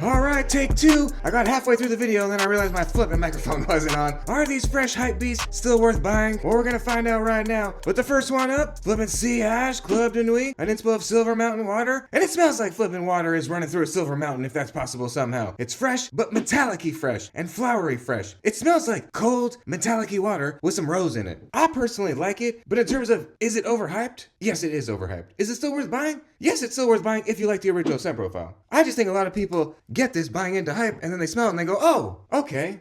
Alright, take two. I got halfway through the video and then I realized my flipping microphone wasn't on. Are these fresh hype beasts still worth buying? Well, we're gonna find out right now. But the first one up, flipping Sea Hash Club de Nuit, an inspo of Silver Mountain water. And it smells like flipping water is running through a silver mountain if that's possible somehow. It's fresh, but metallic-y fresh and flowery fresh. It smells like cold, metallic-y water with some rose in it. I personally like it, but in terms of, is it overhyped? Yes, it is overhyped. Is it still worth buying? Yes, it's still worth buying if you like the original scent profile. I just think a lot of people get this buying into hype and then they smell it and they go, oh, okay,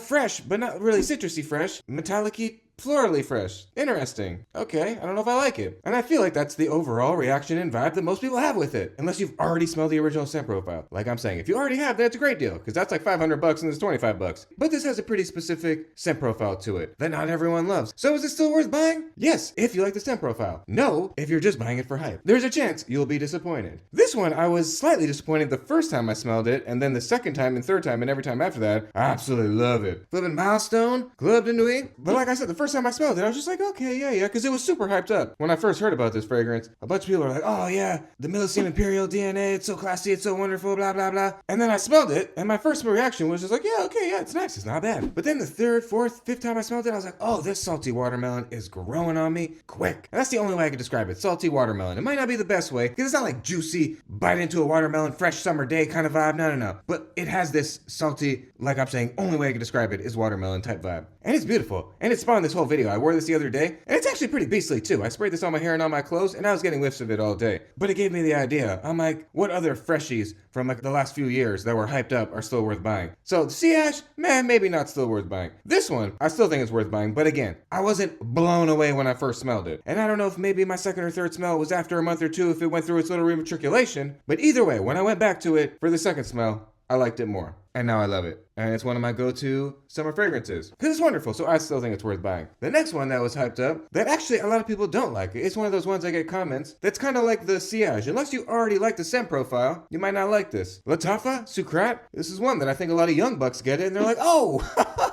fresh, but not really citrusy fresh, metallic-y, florally fresh. Interesting. Okay, I don't know if I like it. And I feel like that's the overall reaction and vibe that most people have with it. Unless you've already smelled the original scent profile. Like I'm saying, if you already have, that's a great deal. Because that's like $500 and it's $25. But this has a pretty specific scent profile to it that not everyone loves. So is it still worth buying? Yes, if you like the scent profile. No, if you're just buying it for hype. There's a chance you'll be disappointed. This one, I was slightly disappointed the first time I smelled it. And then the second time and third time and every time after that, I absolutely love it. Flippin' Milestone, Club de Nuit. But like I said, the first time I smelled it, I was just like, okay, yeah, because it was super hyped up. When I first heard about this fragrance, a bunch of people were like, oh yeah, the Millesime Imperial DNA, it's so classy, it's so wonderful, blah, blah, blah. And then I smelled it, and my first reaction was just like, yeah, okay, yeah, it's nice, it's not bad. But then the third, fourth, fifth time I smelled it, I was like, oh, this salty watermelon is growing on me quick. And that's the only way I can describe it, salty watermelon. It might not be the best way, because it's not like juicy, bite into a watermelon, fresh summer day kind of vibe, no. But it has this salty, like I'm saying, only way I can describe it is watermelon type vibe. And it's beautiful, and it spawned this whole video. I wore this the other day, and it's actually pretty beastly too. I sprayed this on my hair and on my clothes, and I was getting whiffs of it all day. But it gave me the idea. I'm like, what other freshies from like the last few years that were hyped up are still worth buying? So the Sea Ash, man, maybe not still worth buying. This one, I still think it's worth buying, but again, I wasn't blown away when I first smelled it. And I don't know if maybe my second or third smell was after a month or two if it went through its little rematriculation, but either way, when I went back to it for the second smell, I liked it more. And now I love it. And it's one of my go-to summer fragrances. Because it's wonderful, so I still think it's worth buying. The next one that was hyped up, that actually a lot of people don't like. It's one of those ones I get comments that's kind of like the Sillage. Unless you already like the scent profile, you might not like this. Latafa Sucrat, this is one that I think a lot of young bucks get it, and they're like, oh,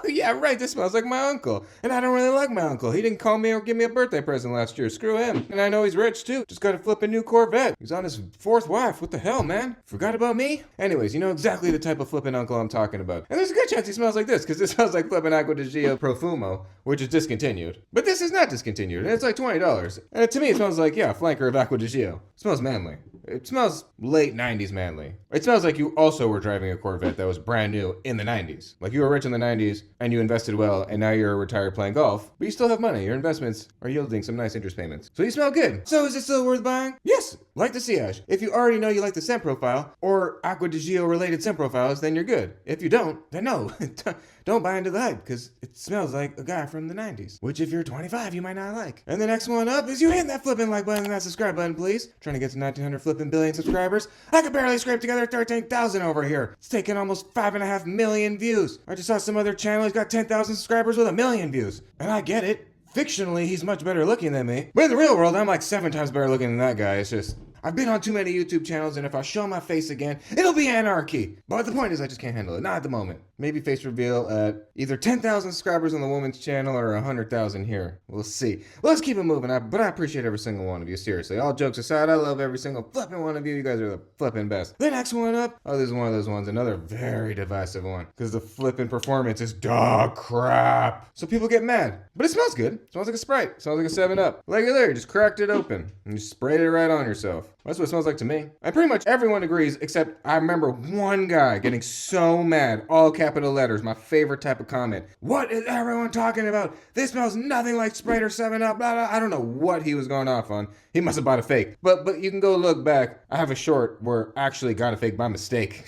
yeah, right, this smells like my uncle. And I don't really like my uncle. He didn't call me or give me a birthday present last year. Screw him. And I know he's rich, too. Just got to flip a new Corvette. He's on his fourth wife. What the hell, man? Forgot about me? Anyways, you know exactly the type of flipping uncle I'm talking about. And there's a good chance he smells like this, because this smells like flipping Acqua di Gio Profumo, which is discontinued. But this is not discontinued, and it's like $20. And to me, it smells like, yeah, flanker of Acqua di Gio. It smells manly. It smells late 90s manly. It smells like you also were driving a Corvette that was brand new in the 90s. Like you were rich in the 90s, and you invested well, and now you're retired playing golf, but you still have money. Your investments are yielding some nice interest payments. So you smell good. So is it still worth buying? Yes, like the Sillage. If you already know you like the scent profile, or Acqua di Gio related scent profiles, then you're good. If you don't, then no. Don't buy into the hype, because it smells like a guy from the 90s. Which if you're 25, you might not like. And the next one up is you hitting that flipping like button and that subscribe button, please. Trying to get to 1900 flipping billion subscribers. I could barely scrape together 13,000 over here. It's taken almost 5.5 million views. I just saw some other channel, he's got 10,000 subscribers with 1 million views. And I get it. Fictionally, he's much better looking than me. But in the real world, I'm like 7 times better looking than that guy. It's just, I've been on too many YouTube channels, and if I show my face again, it'll be anarchy. But the point is, I just can't handle it. Not at the moment. Maybe face reveal at either 10,000 subscribers on the woman's channel or 100,000 here. We'll see. Let's keep it moving. But I appreciate every single one of you. Seriously. All jokes aside, I love every single flipping one of you. You guys are the flipping best. The next one up. Oh, this is one of those ones. Another very divisive one. Because the flipping performance is dog crap. So people get mad. But it smells good. It smells like a Sprite. It smells like a 7-Up. Like it there. You just cracked it open. And you sprayed it right on yourself. That's what it smells like to me. And pretty much everyone agrees, except I remember one guy getting so mad, all capital letters, my favorite type of comment. What is everyone talking about? This smells nothing like Sprite or 7-Up, blah, blah. I don't know what he was going off on. He must have bought a fake. But you can go look back. I have a short where I actually got a fake by mistake.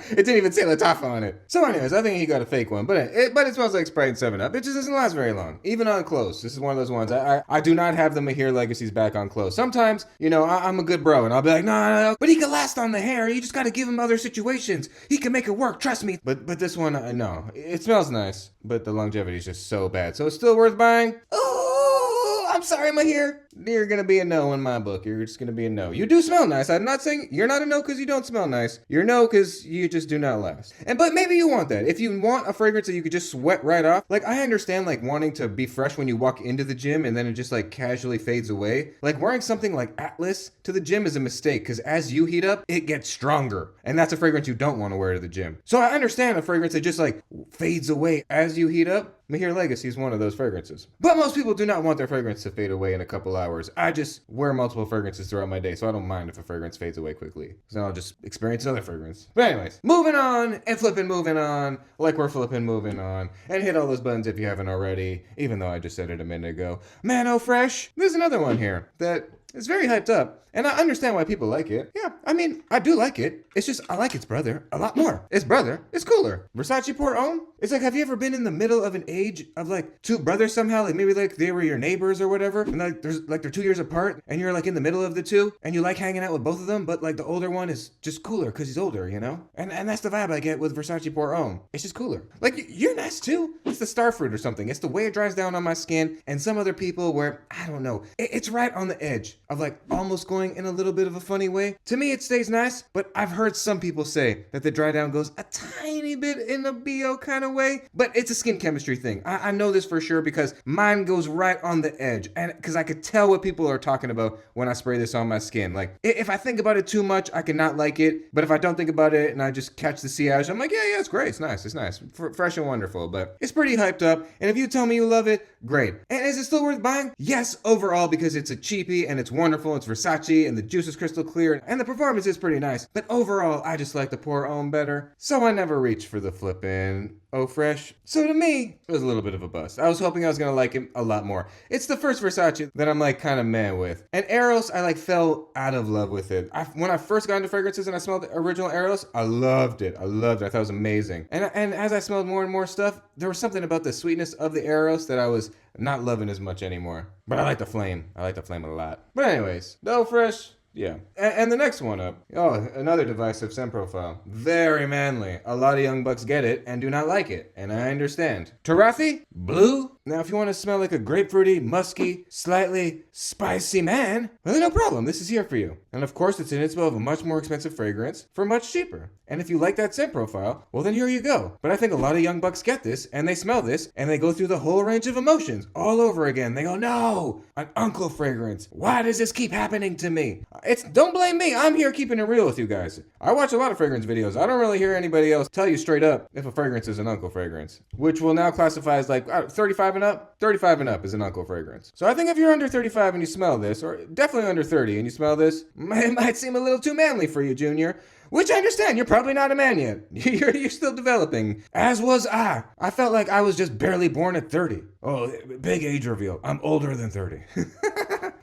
It didn't even say Latafa on it. So anyways, I think he got a fake one. But it smells like Sprite and 7-Up. It just doesn't last very long. Even on clothes. This is one of those ones. I do not have the Mahir legacies back on clothes. Sometimes, you know, I'm a good bro, and I'll be like, no. But he can last on the hair. You just got to give him other situations. He can make it work. Trust me. But this one, no. It smells nice, but the longevity is just so bad. So it's still worth buying. Oh, I'm sorry, Mahir. you're gonna be a no in my book. You're just gonna be a no. You do smell nice. I'm not saying you're not a no because you don't smell nice. You're a no because you just do not last. But maybe you want that. If you want a fragrance that you could just sweat right off, like I understand like wanting to be fresh when you walk into the gym and then it just like casually fades away. Like wearing something like Atlas to the gym is a mistake because as you heat up, it gets stronger. And that's a fragrance you don't want to wear to the gym. So I understand a fragrance that just like fades away as you heat up. Mahir Legacy is one of those fragrances. But most people do not want their fragrance to fade away in a couple hours. I just wear multiple fragrances throughout my day, so I don't mind if a fragrance fades away quickly. So I'll just experience another fragrance. But anyways, moving on and flipping moving on, like we're flipping moving on. And hit all those buttons if you haven't already, even though I just said it a minute ago. Man, oh fresh. There's another one here that is very hyped up. And I understand why people like it. Yeah, I mean, I do like it. It's just, I like its brother a lot more. Its brother is cooler. Versace Pour Homme? It's like, have you ever been in the middle of an age of like two brothers somehow? Like maybe like they were your neighbors or whatever. And like they're 2 years apart and you're like in the middle of the two and you like hanging out with both of them. But like the older one is just cooler because he's older, you know? And that's the vibe I get with Versace Pour Homme. It's just cooler. Like you're nice too. It's the starfruit or something. It's the way it dries down on my skin. And some other people where, I don't know, it's right on the edge of like almost going in a little bit of a funny way. To me, it stays nice, but I've heard some people say that the dry down goes a tiny bit in a BO kind of way, but it's a skin chemistry thing. I know this for sure because mine goes right on the edge, and because I could tell what people are talking about when I spray this on my skin. Like, if I think about it too much, I can not like it, but if I don't think about it and I just catch the sillage, I'm like, yeah, it's great, it's nice, fresh and wonderful, but it's pretty hyped up, and if you tell me you love it, great. And is it still worth buying? Yes, overall, because it's a cheapie, and it's wonderful, it's Versace, and the juice is crystal clear, and the performance is pretty nice, but overall, I just like the Pour Homme better, so I never reached for the flippin' Oh Fresh. So to me, it was a little bit of a bust. I was hoping I was gonna like him a lot more. It's the first Versace that I'm like kind of meh with. And Eros, I like fell out of love with it. When I first got into fragrances and I smelled the original Eros, I loved it. I thought it was amazing. And as I smelled more and more stuff, there was something about the sweetness of the Eros that I was not loving as much anymore. But I like the flame. I like the flame a lot. But anyways, the Oh Fresh. Yeah. And the next one up. Oh, another divisive scent profile. Very manly. A lot of young bucks get it and do not like it. And I understand. Tarathi? Blue? Now, if you want to smell like a grapefruity, musky, slightly spicy man, well, no problem. This is here for you. And of course, it's an inspo of a much more expensive fragrance for much cheaper. And if you like that scent profile, well, then here you go. But I think a lot of young bucks get this, and they smell this, and they go through the whole range of emotions all over again. They go, no, an uncle fragrance. Why does this keep happening to me? Don't blame me. I'm here keeping it real with you guys. I watch a lot of fragrance videos. I don't really hear anybody else tell you straight up if a fragrance is an uncle fragrance, which will now classify as like 35 and up. 35 and up is an uncle fragrance. So I think if you're under 35 and you smell this, or definitely under 30 and you smell this, it might seem a little too manly for you, Junior. Which I understand, you're probably not a man yet. You're still developing. As was I. I felt like I was just barely born at 30. Oh, big age reveal. I'm older than 30.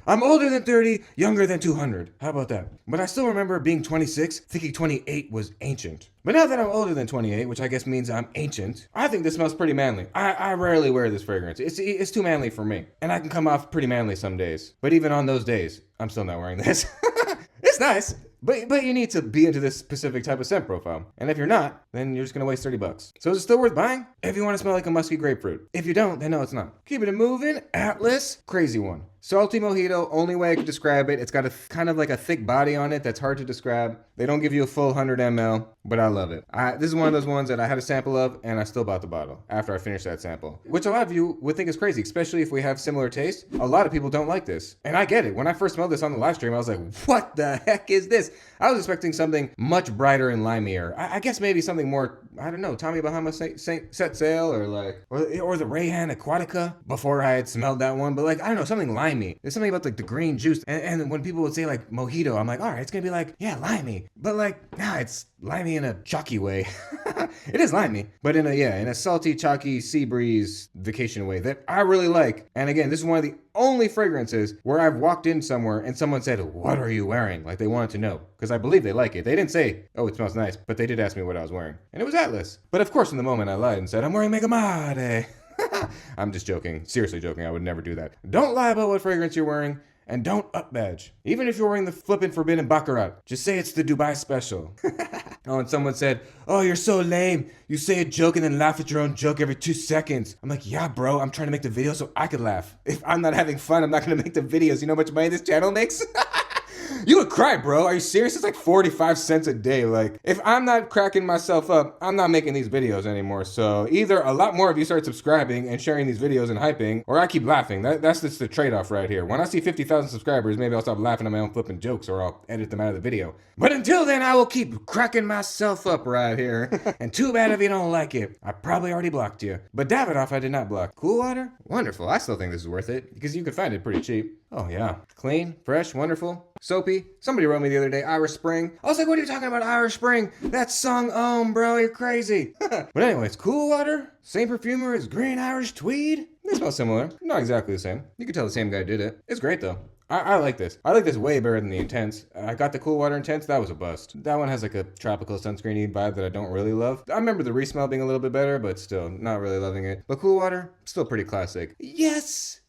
I'm older than 30, younger than 200. How about that? But I still remember being 26, thinking 28 was ancient. But now that I'm older than 28, which I guess means I'm ancient, I think this smells pretty manly. I rarely wear this fragrance. It's too manly for me. And I can come off pretty manly some days. But even on those days, I'm still not wearing this. It's nice. But you need to be into this specific type of scent profile. And if you're not, then you're just gonna waste $30. So is it still worth buying? If you wanna smell like a musky grapefruit. If you don't, then no, it's not. Keeping it moving, Atlas, crazy one. Salty mojito, only way I could describe it. It's got a kind of like a thick body on it that's hard to describe. They don't give you a full 100 ml, but I love it. This is one of those ones that I had a sample of and I still bought the bottle after I finished that sample. Which a lot of you would think is crazy, especially if we have similar taste. A lot of people don't like this. And I get it. When I first smelled this on the live stream, I was like, what the heck is this? I was expecting something much brighter and limier. I guess maybe something more, I don't know, Tommy Bahama set sail or the Rayhan Aquatica before I had smelled that one. But like, I don't know, something limey. There's something about like the green juice. And when people would say like mojito, I'm like, all right, it's gonna be like, yeah, limey. But like, nah, it's limey in a chalky way. It is limey, but in a salty, chalky, sea breeze vacation way that I really like. And again, this is one of the only fragrances where I've walked in somewhere and someone said, what are you wearing? Like they wanted to know, because I believe they like it. They didn't say, oh, it smells nice, but they did ask me what I was wearing. And it was Atlas. But of course, in the moment I lied and said, I'm wearing Megamade. I'm just joking. Seriously joking. I would never do that. Don't lie about what fragrance you're wearing. And don't up badge. Even if you're wearing the flippin' forbidden Baccarat, just say it's the Dubai special. Oh, and someone said, oh, you're so lame. You say a joke and then laugh at your own joke every 2 seconds. I'm like, yeah, bro, I'm trying to make the video so I can laugh. If I'm not having fun, I'm not gonna make the videos. You know how much money this channel makes? You would cry, bro. Are you serious? It's like 45 cents a day. Like, if I'm not cracking myself up, I'm not making these videos anymore. So either a lot more of you start subscribing and sharing these videos and hyping, or I keep laughing. That's just the trade-off right here. When I see 50,000 subscribers, maybe I'll stop laughing at my own flipping jokes, or I'll edit them out of the video. But until then, I will keep cracking myself up right here. And too bad if you don't like it. I probably already blocked you. But Davidoff, I did not block. Cool water? Wonderful. I still think this is worth it, because you can find it pretty cheap. Oh yeah. Clean, fresh, wonderful, soapy. Somebody wrote me the other day, Irish Spring. I was like, what are you talking about, Irish Spring? That's sung bro, you're crazy. But anyways, cool water, same perfumer as green Irish tweed. They smell similar, not exactly the same. You can tell the same guy did it. It's great though. I like this. I like this way better than the Intense. I got the Cool Water Intense, that was a bust. That one has like a tropical sunscreeny vibe that I don't really love. I remember the re-smell being a little bit better, but still, not really loving it. But Cool Water, still pretty classic. Yes,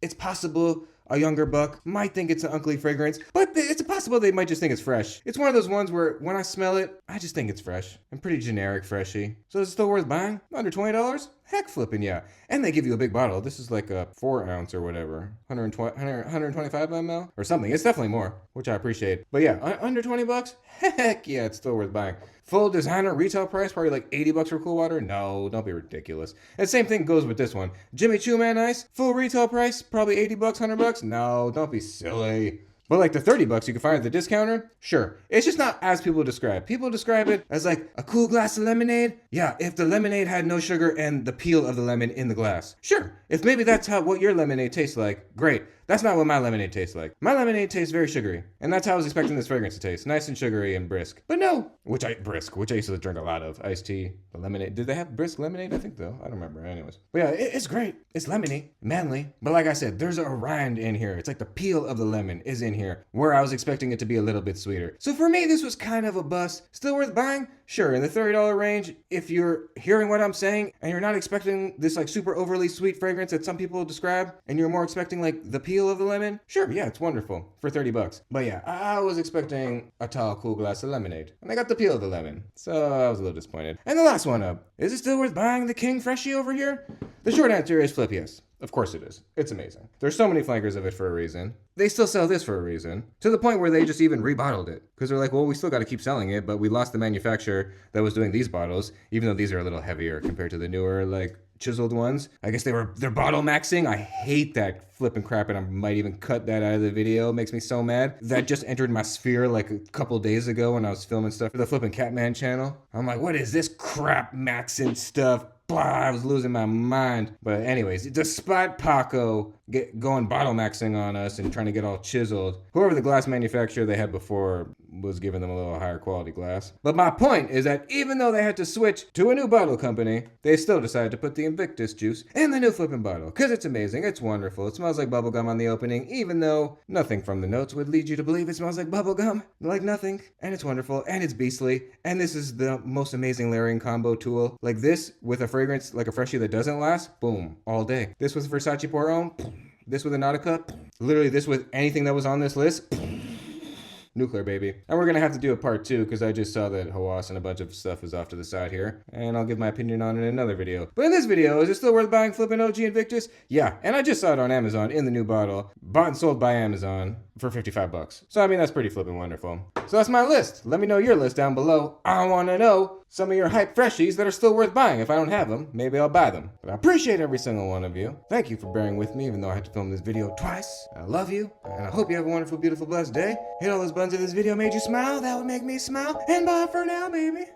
it's possible a younger buck might think it's an ugly fragrance, but it's possible they might just think it's fresh. It's one of those ones where when I smell it, I just think it's fresh. And pretty generic freshy. So is it still worth buying? Under $20? Heck flipping yeah. And they give you a big bottle. This is like a 4 ounce or whatever. 125 ml or something. It's definitely more, which I appreciate. But yeah, under 20 bucks? Heck yeah, it's still worth buying. Full designer retail price, probably like 80 bucks for Cool Water? No, don't be ridiculous. And same thing goes with this one. Jimmy Choo Man Ice, full retail price, probably 80 bucks, 100 bucks? No, don't be silly. But like the 30 bucks you can find at the discounter, sure. It's just not as people describe. People describe it as like a cool glass of lemonade. Yeah, if the lemonade had no sugar and the peel of the lemon in the glass. Sure, if maybe that's what your lemonade tastes like, great. That's not what my lemonade tastes like. My lemonade tastes very sugary. And that's how I was expecting this fragrance to taste. Nice and sugary and brisk. But no, which I used to drink a lot of. Iced tea, the lemonade. Did they have brisk lemonade? I think though. I don't remember. Anyways. But yeah, it's great. It's lemony, manly. But like I said, there's a rind in here. It's like the peel of the lemon is in here, where I was expecting it to be a little bit sweeter. So for me, this was kind of a bust. Still worth buying? Sure, in the $30 range, if you're hearing what I'm saying and you're not expecting this like super overly sweet fragrance that some people describe, and you're more expecting like the peel of the lemon, sure, yeah, it's wonderful for 30 bucks. But yeah, I was expecting a tall, cool glass of lemonade, and I got the peel of the lemon, so I was a little disappointed. And the last one up, is it still worth buying the King Freshie over here? The short answer is flip yes. Of course it is. It's amazing. There's so many flankers of it for a reason. They still sell this for a reason. To the point where they just even rebottled it. Because they're like, well, we still got to keep selling it, but we lost the manufacturer that was doing these bottles, even though these are a little heavier compared to the newer, like, chiseled ones. I guess they're bottle maxing. I hate that flipping crap, and I might even cut that out of the video. It makes me so mad. That just entered my sphere like a couple days ago when I was filming stuff for the Flippin' Catman channel. I'm like, what is this crap maxing stuff? Blah, I was losing my mind. But anyways, despite Paco going bottle maxing on us and trying to get all chiseled, whoever the glass manufacturer they had before was giving them a little higher quality glass. But my point is that even though they had to switch to a new bottle company, they still decided to put the Invictus juice in the new flipping bottle. Because it's amazing, it's wonderful, it smells like bubblegum on the opening, even though nothing from the notes would lead you to believe it smells like bubblegum. Like nothing. And it's wonderful, and it's beastly, and this is the most amazing layering combo tool. Like this with a fragrance like a freshie that doesn't last, boom, all day. This with Versace Pour Homme, this with a Nautica, literally this with anything that was on this list, nuclear, baby. And we're gonna have to do a part 2 because I just saw that Hawass and a bunch of stuff is off to the side here, and I'll give my opinion on it in another video. But in this video, is it still worth buying flipping OG Invictus? Yeah, and I just saw it on Amazon in the new bottle, bought and sold by Amazon for 55 bucks. So I mean, that's pretty flipping wonderful. So that's my list. Let me know your list down below. I wanna know some of your hype freshies that are still worth buying. If I don't have them, maybe I'll buy them. But I appreciate every single one of you. Thank you for bearing with me, even though I had to film this video twice. I love you, and I hope you have a wonderful, beautiful, blessed day. Hit all those buttons if this video made you smile. That would make me smile. And bye for now, baby.